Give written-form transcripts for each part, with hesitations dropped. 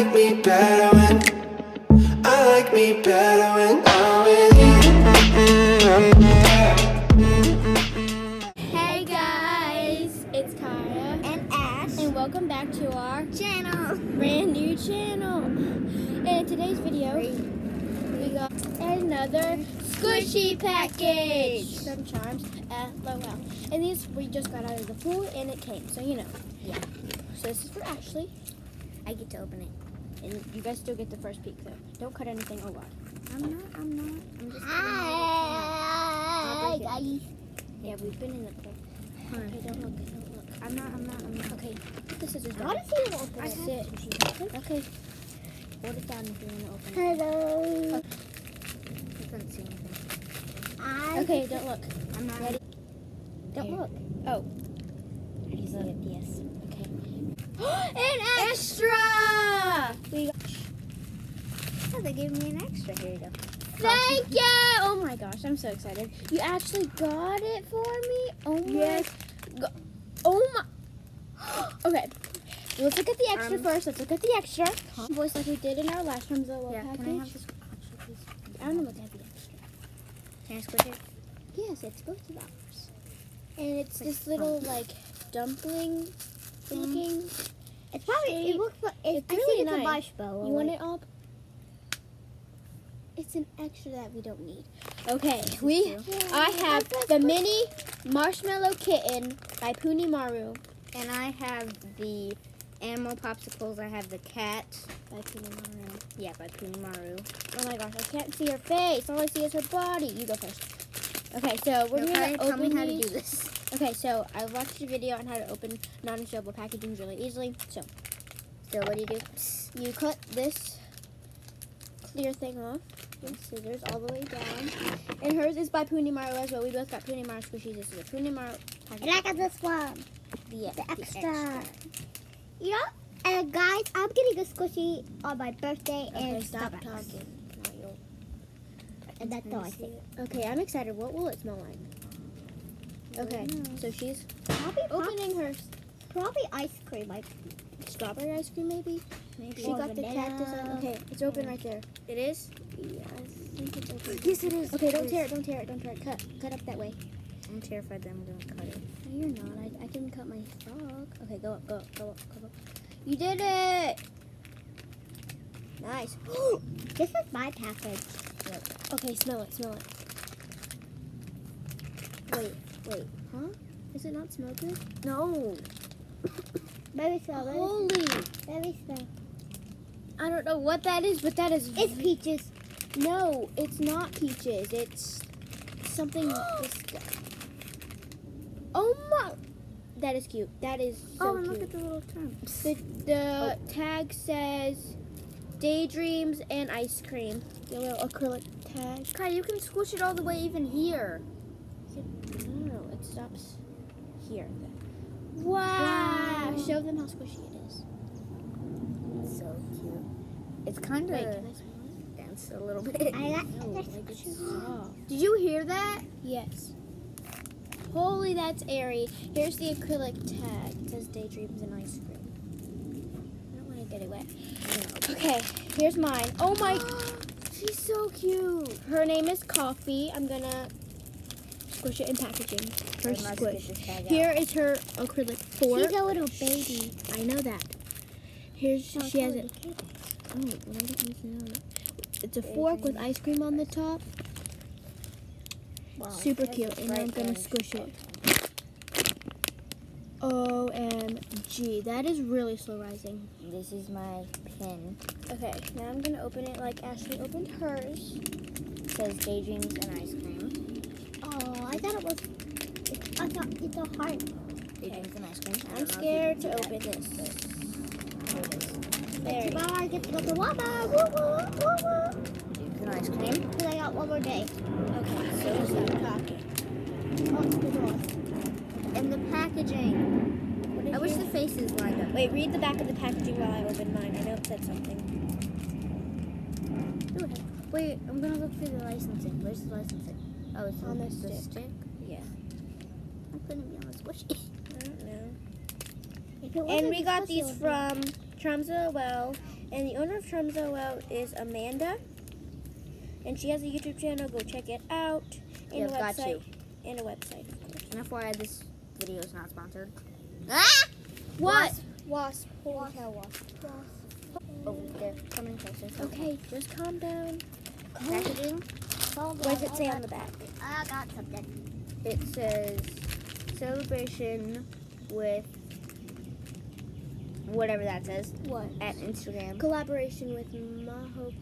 like me better when I'm with you. Hey guys, it's Kaya and Ash, and welcome back to our channel. Brand new channel. And in today's video, we got another squishy package from Charms LOL. And these we just got out of the pool and it came, so you know. Yeah. So this is for Ashley. I get to open it. And you guys still get the first peek though. Don't cut anything. Oh god. I'm not. I'm just Hi, guys. Yeah, we've been in the pool. Okay, don't look. I'm not. Okay, put the scissors down. How does he open That's it? Okay. Hold it down if you want to open it. Hello. Okay. I couldn't see anything. Okay, don't look. I'm not ready. Don't look. Oh. Ready? Look. Yes. Okay. An extra! We got. Oh, they gave me an extra. Here you go. Thank you! Oh my gosh, I'm so excited. You actually got it for me? Oh my. Yes. Oh my. Okay. Let's look at the extra first. Let's look at the extra. Voice like we did in our last room's little package. Can I have this extra, please? I don't know what to have the extra. Can I squish it? Yes, it's both of ours. And it's this little like dumpling looking. It's probably. It looks like. It's I really think it's nice. a marshmallow. You want it all? It's an extra that we don't need. Okay, I have the mini marshmallow kitten by Puni Maru. And I have the animal popsicles. I have the cat By Puni Maru. Yeah, by Puni Maru. Oh my gosh, I can't see her face. All I see is her body. You go first. Okay, so we're gonna Tell open me how to these. do this. Okay, so I watched a video on how to open non-shelvable packaging really easily. So what do? you cut this clear thing off with scissors all the way down. And hers is by Puni Maru as well. We both got Puni Maru squishies. This is a Puni Maru package. And I got this one. The extra. You know, guys, I'm getting a squishy on my birthday and stop Starbucks. talking. Not you. And that's all I think. Okay, I'm excited. What will it smell like? Okay, so she's Probably opening her Probably ice cream, like strawberry ice cream, maybe. maybe. She got the cactus on. Okay, it's open right there. It is? Yeah, I think it's open. Yes, it is. Okay, don't tear it. Cut up that way. I'm terrified that I'm going to cut it. No, you're not. I can cut my frog. Okay, go up. You did it! Nice. This is my package. Okay, smell it. Wait. Huh? Does it not smell good? No. Maybe smell it. Holy. Maybe smell. I don't know what that is, but that is... It's peaches. No, it's not peaches. It's something... Oh my... That is cute. That is so and cute. look at the little terms. The tag says daydreams and ice cream. The little acrylic tag. Kai, you can squish it all the way even here. No, it stops here. Wow! Show them how squishy it is. It's so cute. It's kind Wait, of can I smell it? dense a little bit. No, like it's soft. Did you hear that? Yes. Holy, that's airy. Here's the acrylic tag. It says daydreams and ice cream. I don't want to get it wet. Okay, here's mine. Oh my, she's so cute. Her name is Coffee. I'm gonna squish it in packaging. First squish. Here is her acrylic fork. She's a little baby. I know that. Here's, she has it. Oh, well, I don't need to know that. It's a fork with ice cream on the top. Wow, Super cute, and I'm gonna squish it. OMG, that is really slow rising. This is my pin. Okay, now I'm gonna open it like Ashley opened hers. It says daydreams and ice cream. Oh, I thought it was. I thought it's a heart. Daydreams and ice cream. I'm scared to open this. There you go. I get to go to Walmart. Woo woo woo woo. Daydreams and ice cream. Because I got one more day. Okay, so stop talking. Oh, it's the doors. And the packaging. I wish the faces lined up. Wait, read the back of the packaging while I open mine. I know it said something. Wait, I'm gonna look for the licensing. Where's the licensing? Oh, it's On the the stick. stick. Yeah. I'm gonna be on a squishy. I don't know. And we got these from Well, and the owner of Well is Amanda, and she has a YouTube channel. Go check it out. And You've a got website. to. And a website, of course. And FYI, this video is not sponsored. What? Wasp. Holy cow, wasp. Oh, they're coming closer. Okay, just calm down. Packaging. What does it say on the back? I got something. It says celebration with whatever that says What? at Instagram. Collaboration with Maru.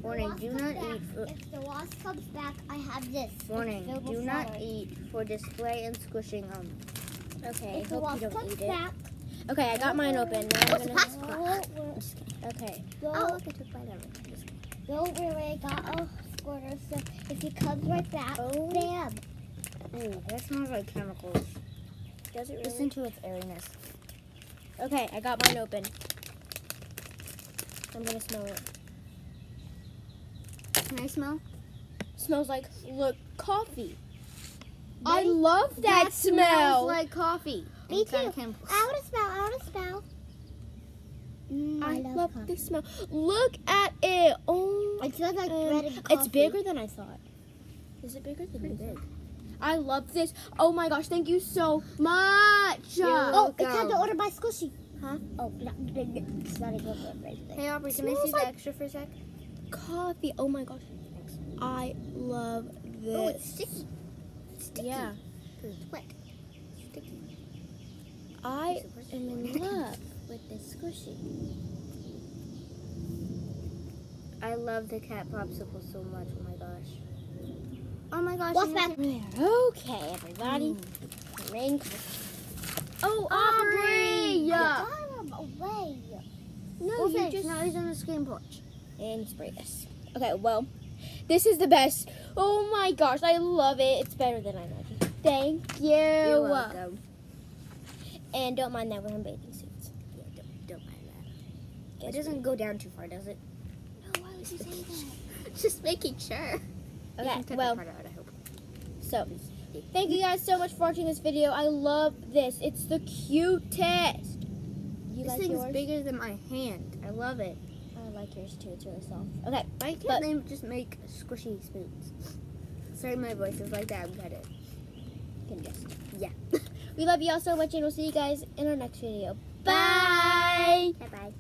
Warning, do not eat. If the wasp comes back, I have this. Warning, It's filled do with not flowers. eat for display and squishing only. Okay, If the hope wasp you don't comes eat it. back, Okay, I got mine open. Now I'm Wasp gonna. pass. Okay. Go, Oh, look, I took bite of it. Just kidding. don't worry, I got a squirter, so if he comes right back, Oh. bam. Ooh, that smells like chemicals. Does it Listen to its airiness. Okay, I got mine open. I'm gonna smell it. Can I smell? Smells like coffee. I Ready? love that smell. Smells like coffee. Me It's got too. chemicals. I want to smell, I want to smell. I love coffee. the smell. Look at it. Oh, It smells like bread and coffee. it's bigger than I thought. Is it bigger than Pretty you big. thought? I love this. Oh my gosh, thank you so much. Oh, it's time to order my squishy. Huh? Oh, it's not even good right there. Hey Aubrey, can I Smells see the like- extra for a sec? Coffee. Oh my gosh. Thanks. I love this. Oh, it's sticky. It's sticky. Yeah. It's wet. Sticky. I am in love with this squishy. I love the cat popsicle so much. Oh my gosh. Oh my gosh. What's and back? Okay, everybody. Main course. Oh, Aubrey! Get him away. No, Well, you thanks. just Now he's on the screen porch. and spray this. Okay, well, this is the best. Oh my gosh, I love it. It's better than I imagined. Thank you. You're welcome. And don't mind that we're in bathing suits. Yeah, don't mind that. Guess It doesn't go down too far, does it? No, why would you say that? Just making sure. Okay, Cut that well, part out, I hope. so thank you guys so much for watching this video. I love this. It's the cutest. You This like thing's yours? bigger than my hand. I love it. I like yours too. It's really soft. Okay, Why can't But- they just make squishy spoons? Sorry, my voice is like that. I'm kind of. congested. Yeah. We love you all so much, and we'll see you guys in our next video. Bye. Bye bye.